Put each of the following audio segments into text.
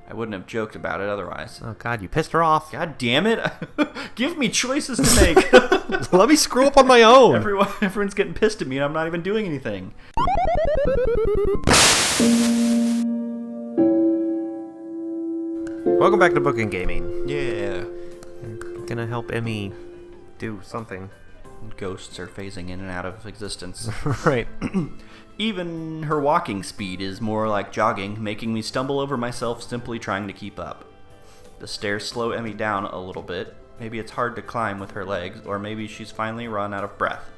I wouldn't have joked about it otherwise. Oh, God, you pissed her off. God damn it. Give me choices to make. Let me screw up on my own. Everyone's getting pissed at me and I'm not even doing anything. Welcome back to Bookend Gaming. Yeah. I'm gonna help Emi do something. Ghosts are phasing in and out of existence. Right. Even her walking speed is more like jogging, making me stumble over myself simply trying to keep up. The stairs slow Emi down a little bit. Maybe it's hard to climb with her legs, or maybe she's finally run out of breath.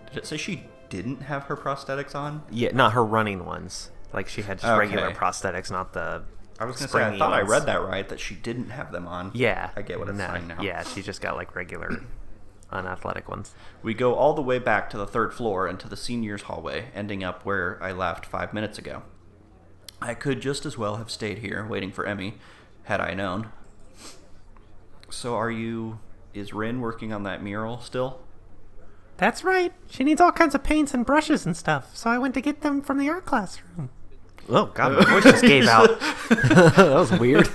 Did it say she didn't have her prosthetics on? Yeah, not her running ones. Like, she had just regular prosthetics, not the I was going to say, I thought ones. I read that right, that she didn't have them on. Yeah. I get what it's saying now. Yeah, she just got, like, regular unathletic ones. We go all the way back to the third floor and to the seniors' hallway, ending up where I left 5 minutes ago. I could just as well have stayed here, waiting for Emi, had I known. So is Rin working on that mural still? That's right. She needs all kinds of paints and brushes and stuff, so I went to get them from the art classroom. Oh, God, my voice just gave out. That was weird.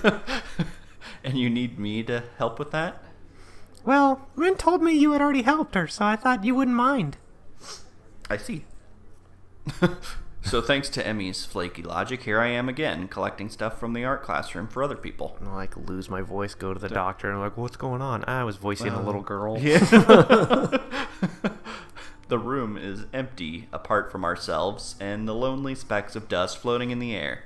And you need me to help with that? Well, Rin told me you had already helped her, so I thought you wouldn't mind. I see. So thanks to Emi's flaky logic, here I am again, collecting stuff from the art classroom for other people. And I'll, like, lose my voice, go to the doctor, and I'm like, what's going on? I was voicing a little girl. Yeah. The room is empty, apart from ourselves, and the lonely specks of dust floating in the air.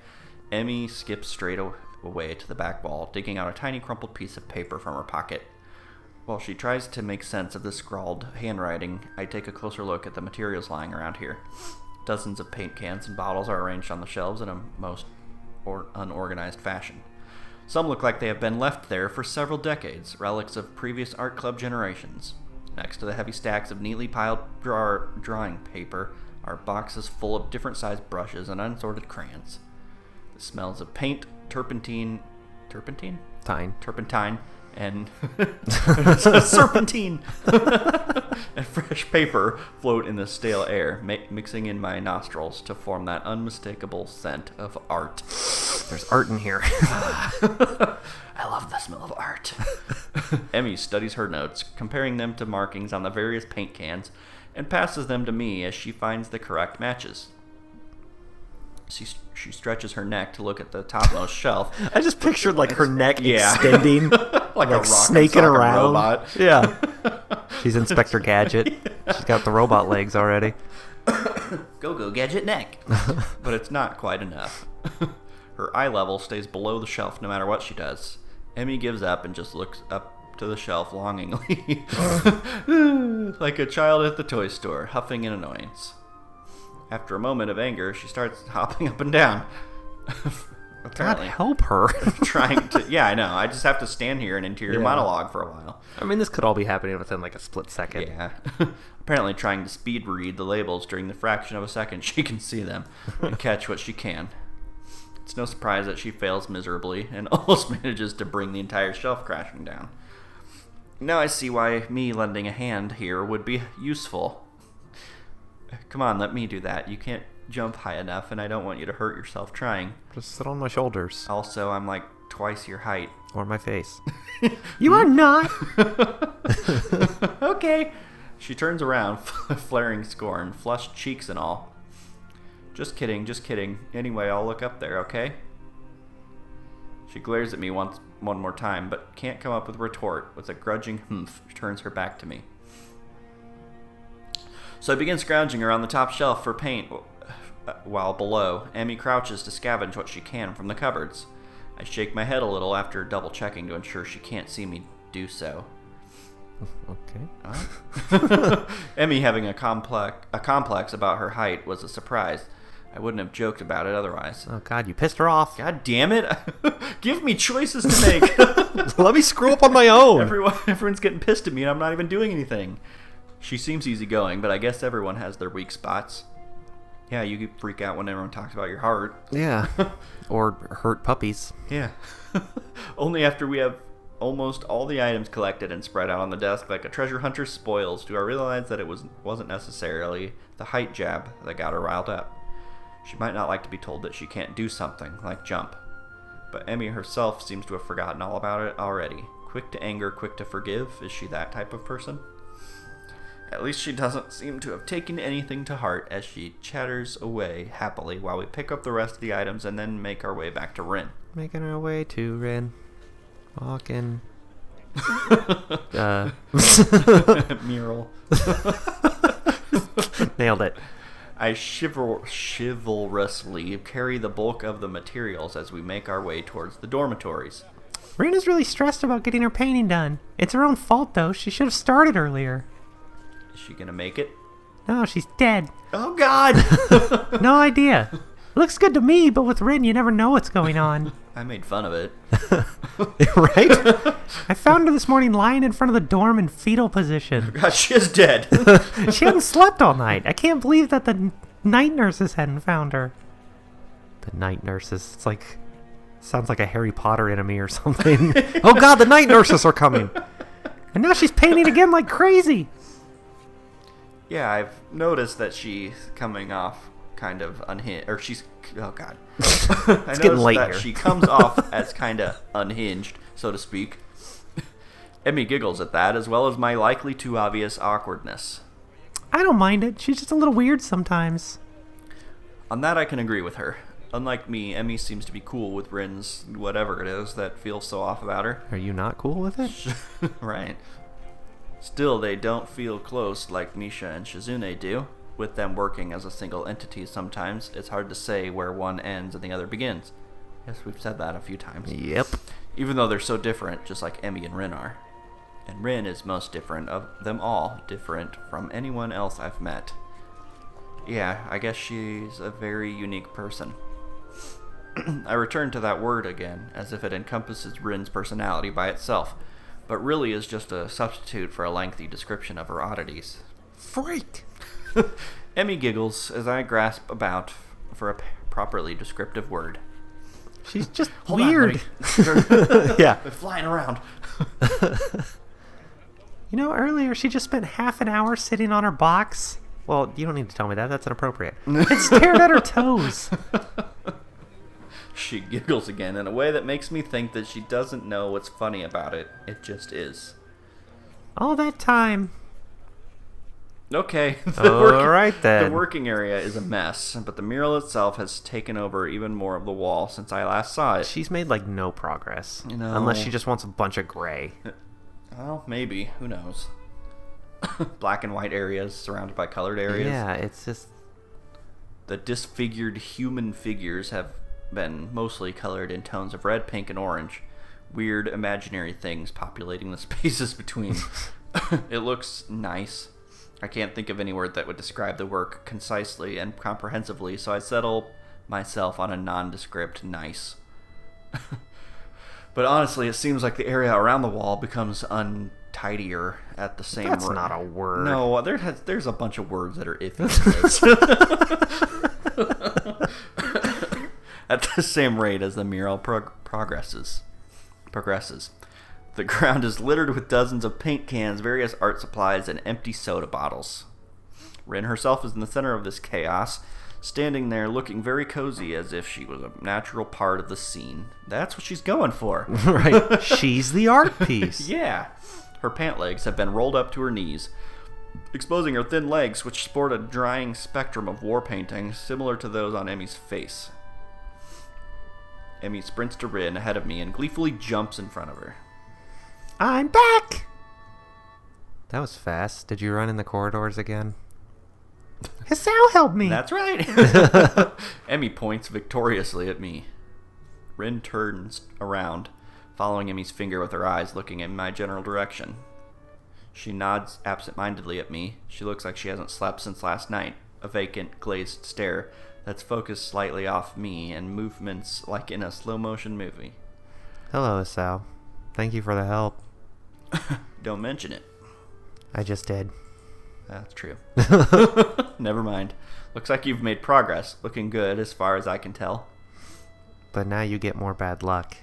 Emi skips straight away to the back wall, digging out a tiny crumpled piece of paper from her pocket. While she tries to make sense of the scrawled handwriting, I take a closer look at the materials lying around here. Dozens of paint cans and bottles are arranged on the shelves in a most unorganized fashion. Some look like they have been left there for several decades, relics of previous art club generations. Next to the heavy stacks of neatly piled drawing paper are boxes full of different sized brushes and unsorted crayons. The smells of paint, turpentine, and serpentine and fresh paper float in the stale air, mixing in my nostrils to form that unmistakable scent of art. There's art in here. I love the smell of art. Emi studies her notes, comparing them to markings on the various paint cans, and passes them to me as she finds the correct matches. She stretches her neck to look at the topmost shelf. I just pictured, like, her neck extending, like a snaking around. Robot. Yeah. She's Inspector Gadget. She's got the robot legs already. Go, Gadget neck. But it's not quite enough. Her eye level stays below the shelf no matter what she does. Emi gives up and just looks up to the shelf longingly. Like a child at the toy store, huffing in annoyance. After a moment of anger, she starts hopping up and down. God help her. Trying to... Yeah, I know. I just have to stand here and interior monologue for a while. I mean, this could all be happening within, like, a split second. Yeah. Apparently trying to speed read the labels during the fraction of a second she can see them and catch what she can. It's no surprise that she fails miserably and almost manages to bring the entire shelf crashing down. Now I see why me lending a hand here would be useful. Come on, let me do that. You can't jump high enough, and I don't want you to hurt yourself trying. Just sit on my shoulders. Also, I'm like twice your height. Or my face. You are not. Okay. She turns around, flaring scorn, flushed cheeks and all. Just kidding. Anyway, I'll look up there, okay? She glares at me one more time, but can't come up with a retort. With a grudging humph, she turns her back to me. So I begin scrounging around the top shelf for paint, while below, Emi crouches to scavenge what she can from the cupboards. I shake my head a little after double-checking to ensure she can't see me do so. Okay. Emi having a complex about her height was a surprise. I wouldn't have joked about it otherwise. Oh, God, you pissed her off. God damn it. Give me choices to make. Let me screw up on my own. Everyone's getting pissed at me and I'm not even doing anything. She seems easygoing, but I guess everyone has their weak spots. Yeah, you could freak out when everyone talks about your heart. Yeah. Or hurt puppies. Yeah. Only after we have almost all the items collected and spread out on the desk like a treasure hunter's spoils do I realize that it wasn't necessarily the height jab that got her riled up. She might not like to be told that she can't do something, like jump. but Emi herself seems to have forgotten all about it already. Quick to anger, quick to forgive. Is she that type of person? At least she doesn't seem to have taken anything to heart as she chatters away happily while we pick up the rest of the items and then make our way back to Rin. Making our way to Rin. Walking. Mural. Nailed it. I chivalrously carry the bulk of the materials as we make our way towards the dormitories. Rin is really stressed about getting her painting done. It's her own fault, though. She should have started earlier. Is she gonna make it? No, she's dead. Oh, God! No idea. Looks good to me, but with Rin, you never know what's going on. I made fun of it. Right? I found her this morning lying in front of the dorm in fetal position. God, she is dead. She hadn't slept all night. I can't believe that the night nurses hadn't found her. The night nurses. It's like... Sounds like a Harry Potter enemy or something. Oh God, the night nurses are coming. And now she's painting again like crazy. Yeah, I've noticed that she's coming off kind of unhinged. Or she's... Oh, God. It's getting late that here. she comes off as kind of unhinged, so to speak. Emi giggles at that, as well as my likely too obvious awkwardness. I don't mind it. She's just a little weird sometimes. On that, I can agree with her. Unlike me, Emi seems to be cool with Rin's whatever it is that feels so off about her. Are you not cool with it? Right. Still, they don't feel close like Misha and Shizune do. With them working as a single entity sometimes, it's hard to say where one ends and the other begins. Yes, we've said that a few times. Yep. Even though they're so different, just like Emi and Rin are. And Rin is most different of them all, different from anyone else I've met. Yeah, I guess she's a very unique person. I return to that word again, as if it encompasses Rin's personality by itself, but really is just a substitute for a lengthy description of her oddities. Freak. Emi giggles as I grasp about for a properly descriptive word. She's just Hold on, weird. Yeah. They're flying around. You know, earlier she just spent half an hour sitting on her box Well, you don't need to tell me that. That's inappropriate. and stared at her toes. She giggles again in a way that makes me think that she doesn't know what's funny about it. It just is. All that time. Okay. All right, then. The working area is a mess, but the mural itself has taken over even more of the wall since I last saw it. She's made, like, no progress. No. Unless she just wants a bunch of gray. Well, maybe. Who knows? Black and white areas surrounded by colored areas. Yeah, it's just... The disfigured human figures have been mostly colored in tones of red, pink, and orange. Weird imaginary things populating the spaces between. It looks nice. I can't think of any word that would describe the work concisely and comprehensively, so I settle myself on a nondescript nice. But honestly, it seems like the area around the wall becomes untidier at the same rate. That's not a word. No, there's a bunch of words that are iffy in this. At the same rate as the mural progresses. The ground is littered with dozens of paint cans, various art supplies, and empty soda bottles. Rin herself is in the center of this chaos, standing there looking very cozy as if she was a natural part of the scene. That's what she's going for. Right. She's the art piece. Yeah. Her pant legs have been rolled up to her knees, exposing her thin legs, which sport a drying spectrum of war painting similar to those on Emi's face. Emi sprints to Rin ahead of me and gleefully jumps in front of her. I'm back! That was fast. Did you run in the corridors again? Hisao helped me. That's right. Emi points victoriously at me. Rin turns around, following Emi's finger with her eyes, looking in my general direction. She nods absent-mindedly at me. She looks like she hasn't slept since last night. A vacant, glazed stare that's focused slightly off me and movements like in a slow-motion movie. Hello, Hisao. Thank you for the help. Don't mention it. I just did. That's true. Never mind. Looks like you've made progress. Looking good as far as I can tell. But now you get more bad luck.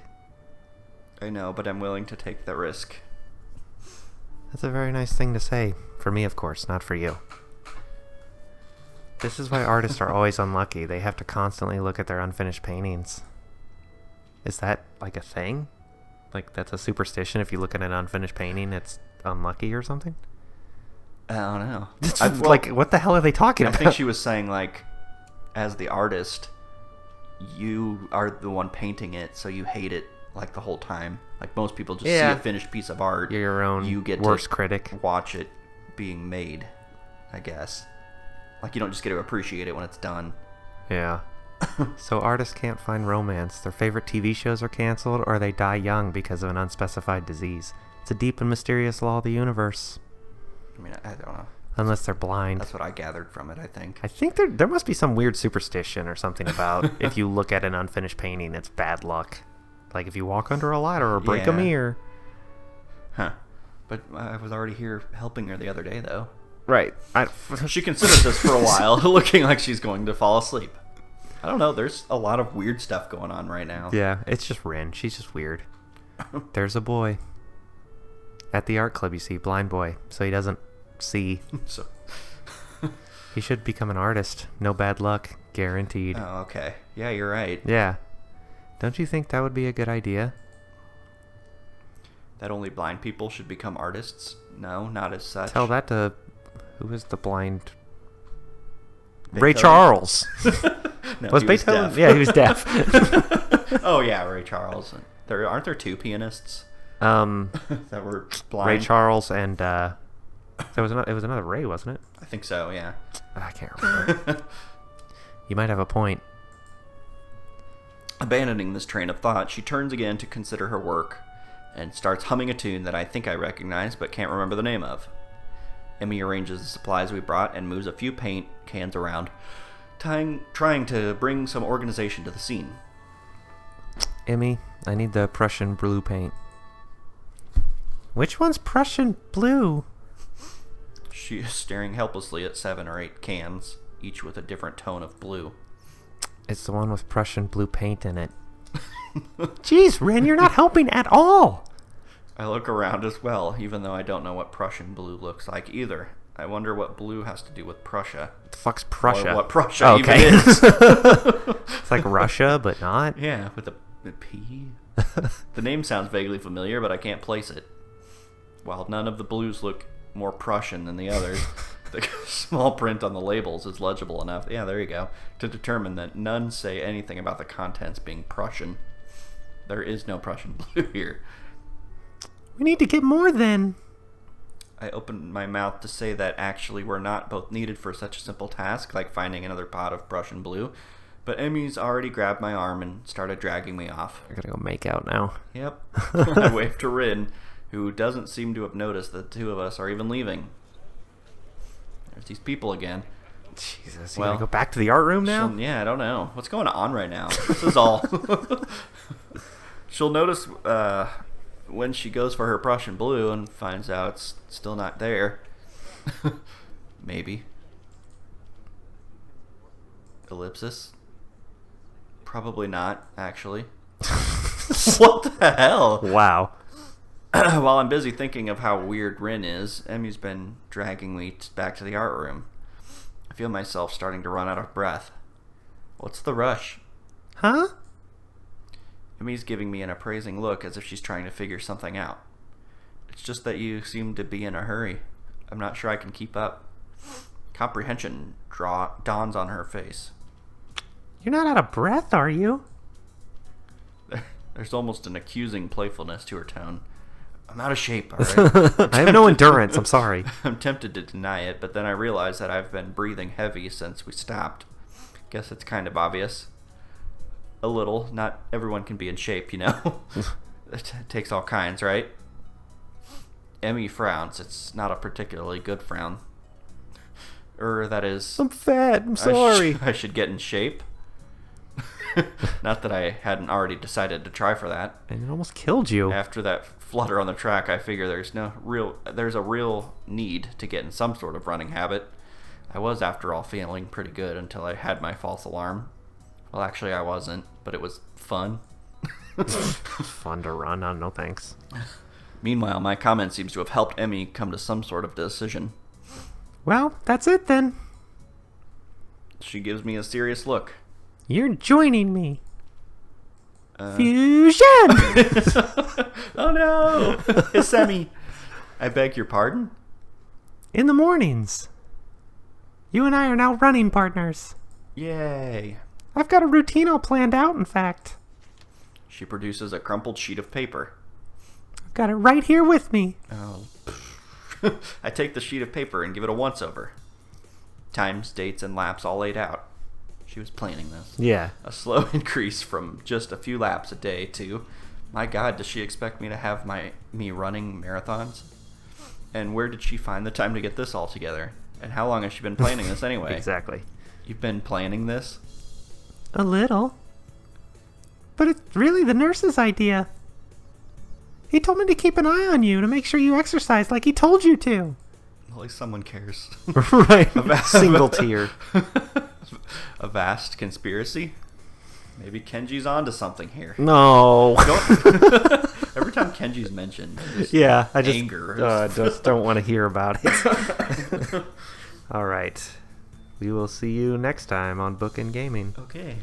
I know, but I'm willing to take the risk. That's a very nice thing to say. For me, of course, not for you. This is why artists are always unlucky. They have to constantly look at their unfinished paintings. Is that like a thing? Like that's a superstition. If you look at an unfinished painting, it's unlucky or something. I don't know. Like, what the hell are they talking about? I think she was saying, like, as the artist, you are the one painting it, so you hate it, like, the whole time. Like, most people just see a finished piece of art. You're your own you get worst to critic. Watch it being made, I guess. Like, you don't just get to appreciate it when it's done. Yeah. So artists can't find romance. Their favorite TV shows are canceled, or they die young because of an unspecified disease. It's a deep and mysterious law of the universe. I mean, I don't know. Unless they're blind. That's what I gathered from it, I think. I think there must be some weird superstition or something about if you look at an unfinished painting, it's bad luck. Like if you walk under a ladder or break a mirror. Huh. But I was already here helping her the other day, though. Right. She considers this for a while, looking like she's going to fall asleep. I don't know. There's a lot of weird stuff going on right now. Yeah, it's just Rin. She's just weird. There's a boy. At the art club, you see, blind boy, so he doesn't see. So he should become an artist. No bad luck, guaranteed. Oh, okay. Yeah, you're right. Yeah. Don't you think that would be a good idea? That only blind people should become artists? No, not as such. Tell that to... Who is the blind... Beethoven? Ray Charles. No, was Beethoven? Yeah, he was deaf. Oh, yeah, Ray Charles. Aren't there two pianists that were blind? Ray Charles and... it was another Ray, wasn't it? I think so, yeah. I can't remember. You might have a point. Abandoning this train of thought, she turns again to consider her work and starts humming a tune that I think I recognize but can't remember the name of. Emi arranges the supplies we brought and moves a few paint cans around, trying to bring some organization to the scene. Emi, I need the Prussian Blue paint. Which one's Prussian Blue? She is staring helplessly at 7 or 8 cans, each with a different tone of blue. It's the one with Prussian Blue paint in it. Jeez, Ren, you're not helping at all. I look around as well, even though I don't know what Prussian blue looks like either. I wonder what blue has to do with Prussia. What the fuck's Prussia? Or what Prussia even is. It's like Russia, but not. Yeah, with a P. The name sounds vaguely familiar, but I can't place it. While none of the blues look more Prussian than the others, the small print on the labels is legible enough, yeah, there you go, to determine that none say anything about the contents being Prussian. There is no Prussian blue here. We need to get more then. I opened my mouth to say that actually we're not both needed for such a simple task, like finding another pot of Prussian blue, but Emi's already grabbed my arm and started dragging me off. You're gonna go make out now. Yep. I waved to Rin, who doesn't seem to have noticed that the two of us are even leaving. There's these people again. Jesus, you gonna go back to the art room now? Yeah, I don't know. What's going on right now? This is all... She'll notice when she goes for her Prussian blue and finds out it's still not there. Maybe. Ellipsis? Probably not, actually. What the hell? Wow. While I'm busy thinking of how weird Rin is, Emi's been dragging me back to the art room. I feel myself starting to run out of breath. What's the rush? Huh? Emi's giving me an appraising look as if she's trying to figure something out. It's just that you seem to be in a hurry. I'm not sure I can keep up. Comprehension dawns on her face. You're not out of breath, are you? There's almost an accusing playfulness to her tone. I'm out of shape, all right? I have no endurance, I'm sorry. I'm tempted to deny it, but then I realize that I've been breathing heavy since we stopped. Guess it's kind of obvious. A little. Not everyone can be in shape, you know? It takes all kinds, right? Emi frowns. It's not a particularly good frown. That is... I'm fat, I'm sorry. I should get in shape. Not that I hadn't already decided to try for that. And it almost killed you. After that flutter on the track, I figure there's a real need to get in some sort of running habit. I was, after all, feeling pretty good until I had my false alarm. Well, actually, I wasn't, but it was fun. Fun to run? No thanks. Meanwhile, my comment seems to have helped Emi come to some sort of decision. Well, that's it then. She gives me a serious look. You're joining me. Fusion! Oh no! Hisemi, I beg your pardon? In the mornings. You and I are now running partners. Yay. I've got a routine all planned out, in fact. She produces a crumpled sheet of paper. I've got it right here with me. Oh. I take the sheet of paper and give it a once-over. Times, dates, and laps all laid out. She was planning this. Yeah. A slow increase from just a few laps a day to, my God, does she expect me to have me running marathons? And where did she find the time to get this all together? And how long has she been planning this anyway? Exactly. You've been planning this? A little. But it's really the nurse's idea. He told me to keep an eye on you to make sure you exercise like he told you to. At least someone cares. Right. Single tier. A vast conspiracy? Maybe Kenji's onto something here. No. Every time Kenji's mentioned, Yeah, I just anger. just don't want to hear about it. All right. We will see you next time on Bookend Gaming. Okay.